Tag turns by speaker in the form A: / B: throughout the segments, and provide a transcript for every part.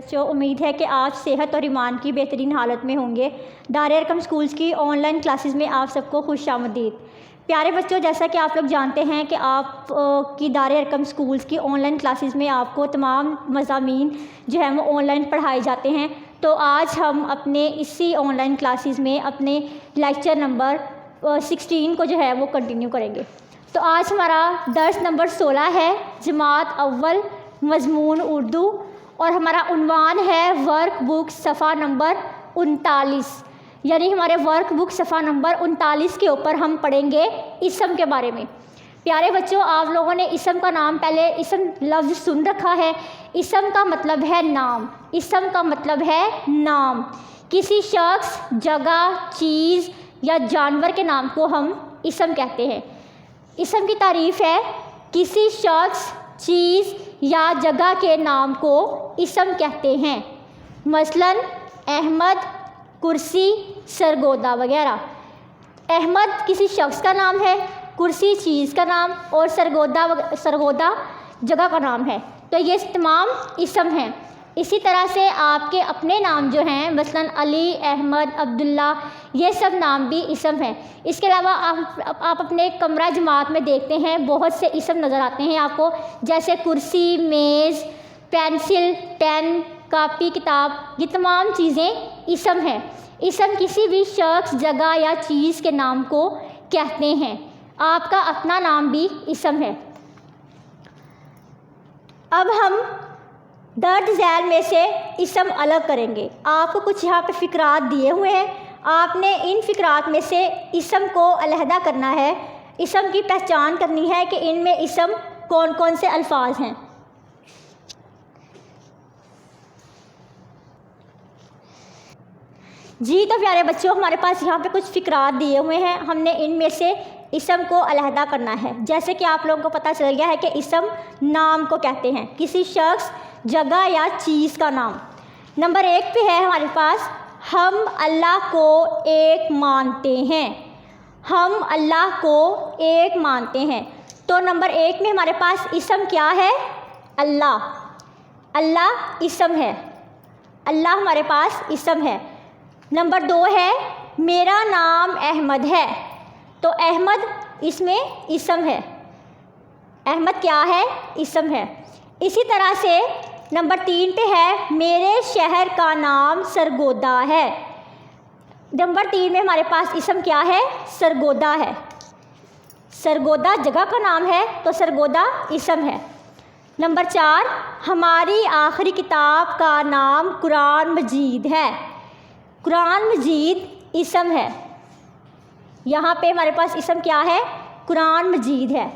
A: बच्चों, उम्मीद है कि आप सेहत और ईमान की बेहतरीन हालत में होंगे। दार अरकम स्कूल्स की ऑनलाइन क्लासेस में आप सबको खुशामदीद। प्यारे बच्चों, जैसा कि आप लोग जानते हैं कि आप की दार अरकम स्कूल्स की ऑनलाइन क्लासेस में आपको तमाम मज़ामीन जो हैं वो ऑनलाइन पढ़ाए जाते हैं। तो आज हम अपने इसी ऑनलाइन क्लासेस में अपने लेक्चर नंबर 16 को जो है वो कंटिन्यू करेंगे। तो आज हमारा दर्स नंबर 16 है, जमात अव्वल, मज़मून उर्दू, और हमारा उन्वान है वर्क बुक सफ़ा नंबर 39। यानी हमारे वर्क बुक सफ़ा नंबर 39 के ऊपर हम पढ़ेंगे इसम के बारे में। प्यारे बच्चों, आप लोगों ने इसम का नाम पहले इसम लफ्ज़ सुन रखा है। इसम का मतलब है नाम। इसम का मतलब है नाम। किसी शख्स, जगह, चीज़ या जानवर के नाम को हम इसम कहते हैं। इसम की तारीफ़ है किसी शख्स, चीज़ या जगह के नाम को इसम कहते हैं। मसलन अहमद, कुर्सी, सरगोदा वगैरह। अहमद किसी शख्स का नाम है, कुर्सी चीज़ का नाम, और सरगोदा जगह का नाम है। तो ये तमाम इसम हैं। इसी तरह से आपके अपने नाम जो हैं, मसलन अली, अहमद, अब्दुल्ला, ये सब नाम भी इसम हैं। इसके अलावा आप अपने कमरा जमात में देखते हैं बहुत से इसम नज़र आते हैं आपको, जैसे कुर्सी, मेज़, पेंसिल, पेन, कापी, किताब, ये तमाम चीज़ें इसम हैं। इसम किसी भी शख्स, जगह या चीज़ के नाम को कहते हैं। आपका अपना नाम भी इसम है। अब हम दर्ज झैल में से इसम अलग करेंगे। आपको कुछ यहाँ पे फ़िक्रात दिए हुए हैं। आपने इन फ़िक्रात में से इसम को अलहदा करना है। इसम की पहचान करनी है कि इनमें इसम कौन कौन से अल्फाज हैं। जी, तो प्यारे बच्चों, हमारे पास यहाँ पे कुछ फ़िक्रात दिए हुए हैं। हमने इनमें से इसम को अलहदा करना है। जैसे कि आप लोगों को पता चल गया है कि इसम नाम को कहते हैं, किसी शख्स, जगह या चीज़ का नाम। नंबर 1 पे है हमारे पास, हम अल्लाह को एक मानते हैं। हम अल्लाह को एक मानते हैं। तो नंबर 1 में हमारे पास इसम क्या है? अल्लाह। अल्लाह इसम है। अल्लाह हमारे पास इसम है। नंबर 2 है, मेरा नाम अहमद है। तो अहमद इसमें इसम है। अहमद क्या है? इसम है। इसी तरह से नंबर 3 पे है, मेरे शहर का नाम सरगोदा है। नंबर 3 में हमारे पास इसम क्या है? सरगोदा है। सरगोदा जगह का नाम है, तो सरगोदा इसम है। नंबर 4, हमारी आखिरी किताब का नाम कुरान मजीद है। कुरान मजीद इसम है। यहाँ पे हमारे पास इसम क्या है? कुरान मजीद है।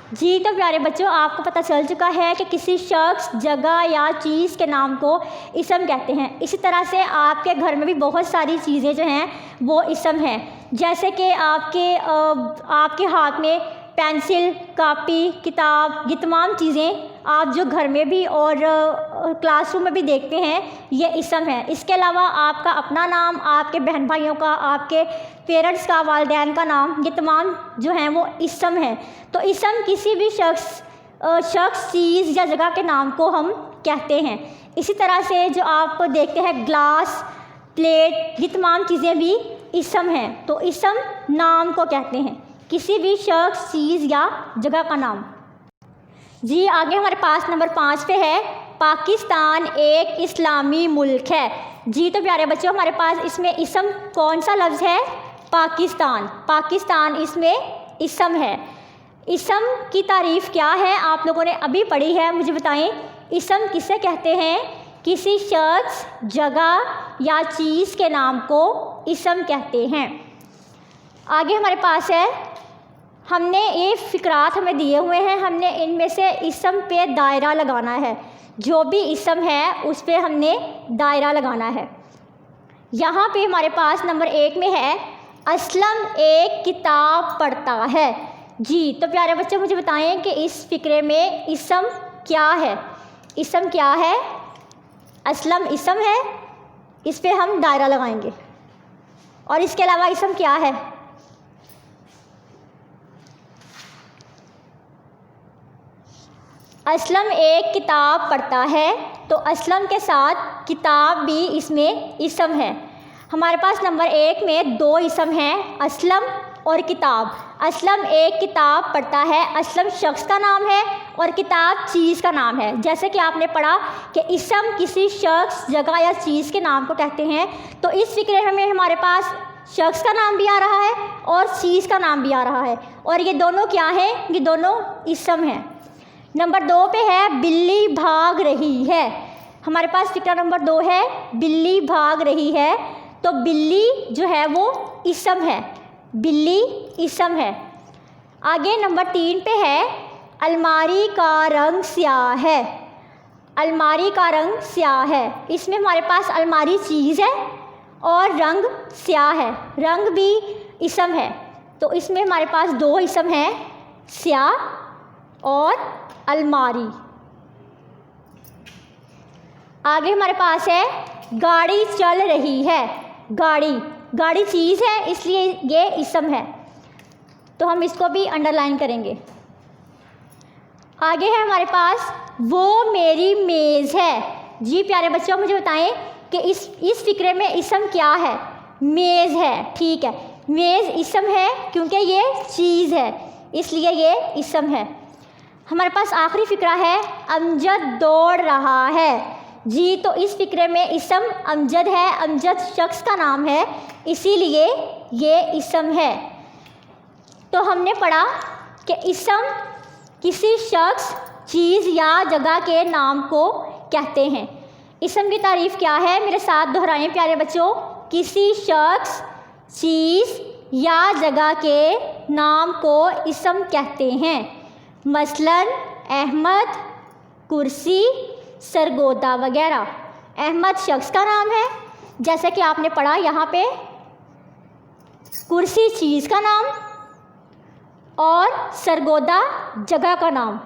A: जी, तो प्यारे बच्चों, आपको पता चल चुका है कि किसी शख्स, जगह या चीज़ के नाम को इसम कहते हैं। इसी तरह से आपके घर में भी बहुत सारी चीज़ें जो हैं वो इसम हैं। जैसे कि आपके हाथ में पेंसिल, कापी, किताब, ये तमाम चीज़ें आप जो घर में भी और क्लासरूम में भी देखते हैं, ये इसम है। इसके अलावा आपका अपना नाम, आपके बहन भाइयों का, आपके पेरेंट्स का, वालिदैन का नाम, ये तमाम जो हैं वो इसम है। तो इसम किसी भी शख्स, चीज़ या जगह के नाम को हम कहते हैं। इसी तरह से जो आप देखते हैं ग्लास, प्लेट, ये तमाम चीज़ें भी इसम हैं। तो इसम नाम को कहते हैं, किसी भी शख्स, चीज़ या जगह का नाम। जी, आगे हमारे पास नंबर 5 पे है, पाकिस्तान एक इस्लामी मुल्क है। जी, तो प्यारे बच्चों, हमारे पास इसमें इसम कौन सा लफ्ज़ है? पाकिस्तान। पाकिस्तान इसमें इसम है। इसम की तारीफ़ क्या है? आप लोगों ने अभी पढ़ी है, मुझे बताएं। इसम किसे कहते हैं? किसी शख्स, जगह या चीज़ के नाम को इसम कहते हैं। आगे हमारे पास है, हमने ये फ़िक्रात हमें दिए हुए हैं, हमने इनमें से इसम पे दायरा लगाना है। जो भी इसम है उस पे हमने दायरा लगाना है। यहाँ पे हमारे पास नंबर 1 में है, असलम एक किताब पढ़ता है। जी, तो प्यारे बच्चे, मुझे बताएं कि इस फ़िक्रे में इसम क्या है? इसम क्या है? असलम इसम है, इस पे हम दायरा लगाएंगे। और इसके अलावा इसम क्या है? असलम एक किताब पढ़ता है, तो असलम के साथ किताब भी इसमें इसम है। हमारे पास नंबर 1 में 2 इसम हैं, असलम और किताब। असलम एक किताब पढ़ता है, असलम शख्स का नाम है और किताब चीज़ का नाम है। जैसे कि आपने पढ़ा कि इसम किसी शख्स, जगह या चीज़ के नाम को कहते हैं, तो इस फिक्रे में हमारे पास शख्स का नाम भी आ रहा है और चीज़ का नाम भी आ रहा है, और ये दोनों क्या है? ये दोनों इसम हैं। नंबर 2 पे है बिल्ली भाग रही है। हमारे पास फिक्रा नंबर 2 है, बिल्ली भाग रही है। तो बिल्ली जो है वो इसम है, बिल्ली इसम है। आगे नंबर 3 पे है अलमारी का रंग स्याह है। अलमारी का रंग स्याह है। इसमें हमारे पास अलमारी चीज़ है और रंग स्याह है, रंग भी इसम है। तो इसमें हमारे पास 2 इसम हैं, स्याह और अलमारी। आगे हमारे पास है गाड़ी चल रही है। गाड़ी चीज़ है, इसलिए ये इसम है, तो हम इसको भी अंडरलाइन करेंगे। आगे है हमारे पास वो मेरी मेज़ है। जी प्यारे बच्चों, मुझे बताएं कि इस फिक्रे में इसम क्या है? मेज़ है, ठीक है। मेज़ इसम है क्योंकि ये चीज़ है, इसलिए ये इसम है। हमारे पास आखिरी फिक्रा है अमजद दौड़ रहा है। जी, तो इस फिक्रे में इसम अमजद है, अमजद शख्स का नाम है, इसीलिए ये इसम है। तो हमने पढ़ा कि इसम किसी शख्स, चीज़ या जगह के नाम को कहते हैं। इसम की तारीफ़ क्या है? मेरे साथ दोहराएं प्यारे बच्चों। किसी शख्स, चीज़ या जगह के नाम को इसम कहते हैं। मसलन अहमद, कुर्सी, सरगोदा वगैरह। अहमद शख्स का नाम है, जैसे कि आपने पढ़ा यहाँ पे, कुर्सी चीज़ का नाम और सरगोदा जगह का नाम।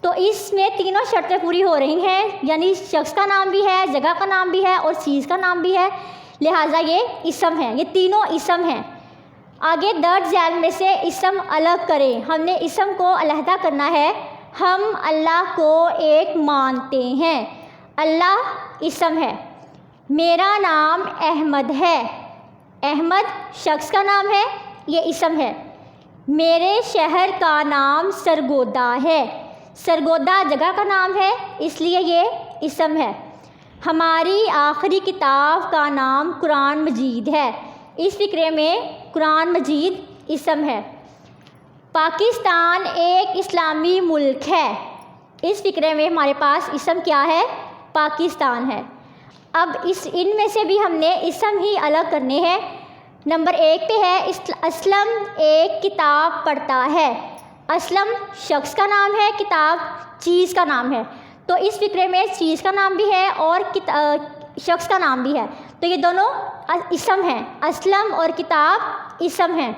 A: तो इसमें तीनों शर्तें पूरी हो रही हैं, यानी शख्स का नाम भी है, जगह का नाम भी है और चीज़ का नाम भी है, लिहाजा ये इसम है। ये तीनों इसम हैं। आगे दर्ज झैल में से इसम अलग करें। हमने इसम को अलहदा करना है। हम अल्लाह को एक मानते हैं। अल्लाह इसम है। मेरा नाम अहमद है। अहमद शख्स का नाम है, ये इसम है। मेरे शहर का नाम सरगोदा है। सरगोदा जगह का नाम है, इसलिए ये इसम है। हमारी आखिरी किताब का नाम कुरान मजीद है। इस फिक्रे में कुरान मजीद इसम है। पाकिस्तान एक इस्लामी मुल्क है। इस फिक्रे में हमारे पास इसम क्या है? पाकिस्तान है। अब इनमें से भी हमने इसम ही अलग करने हैं। नंबर 1 पे है असलम एक किताब पढ़ता है। असलम शख्स का नाम है, किताब चीज़ का नाम है। तो इस फिक्रे में चीज़ का नाम भी है और शख्स का नाम भी है, तो ये दोनों इसम हैं। असलम और किताब इसम हैं।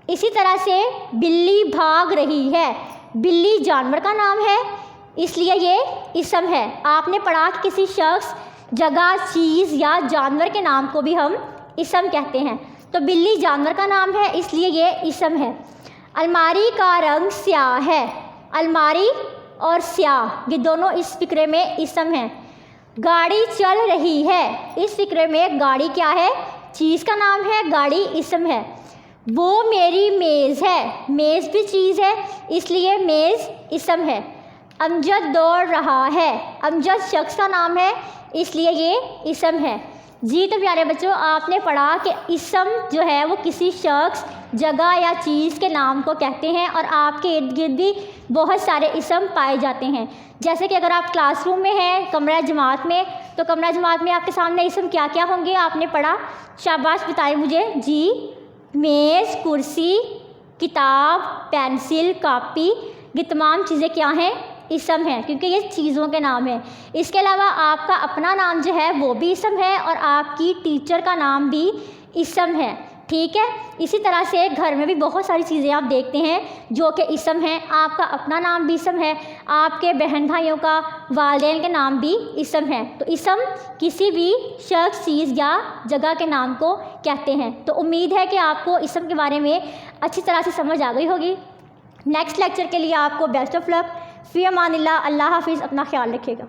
A: इसी तरह से बिल्ली भाग रही है। बिल्ली जानवर का नाम है, इसलिए ये इसम है। आपने पढ़ा कि किसी शख्स, जगह, चीज़ या जानवर के नाम को भी हम इसम कहते हैं। तो बिल्ली जानवर का नाम है, इसलिए ये इसम है। अलमारी का रंग स्याह है। अलमारी और स्याह ये दोनों इस फिक्रे में इसम हैं। गाड़ी चल रही है। इस फिक्रे में गाड़ी क्या है? चीज़ का नाम है, गाड़ी इसम है। वो मेरी मेज़ है। मेज़ भी चीज़ है, इसलिए मेज़ इसम है। अमजद दौड़ रहा है। अमजद शख्स का नाम है, इसलिए ये इसम है। जी तो प्यारे बच्चों, आपने पढ़ा कि इसम जो है वो किसी शख्स, जगह या चीज़ के नाम को कहते हैं और आपके इर्द गिर्द भी बहुत सारे इसम पाए जाते हैं। जैसे कि अगर आप क्लासरूम में हैं, कमरा जमात में, तो कमरा जमात में आपके सामने इसम क्या क्या होंगे आपने पढ़ा? शाबाश बताएं मुझे। जी, मेज़, कुर्सी, किताब, पेंसिल, कापी, ये तमाम चीज़ें क्या हैं? इसम है, क्योंकि ये चीज़ों के नाम हैं। इसके अलावा आपका अपना नाम जो है वो भी इसम है और आपकी टीचर का नाम भी इसम है। ठीक है, इसी तरह से घर में भी बहुत सारी चीज़ें आप देखते हैं जो कि इसम हैं। आपका अपना नाम भी इसम है, आपके बहन भाइयों का, वालिदैन के नाम भी इसम है। तो इसम किसी भी शख्स, चीज़ या जगह के नाम को कहते हैं। तो उम्मीद है कि आपको इसम के बारे में अच्छी तरह से समझ आ गई होगी। नेक्स्ट लेक्चर के लिए आपको बेस्ट ऑफ लक। फ़ी अमानिल्लाह। अल्लाह हाफिज़। अपना ख्याल रखिएगा।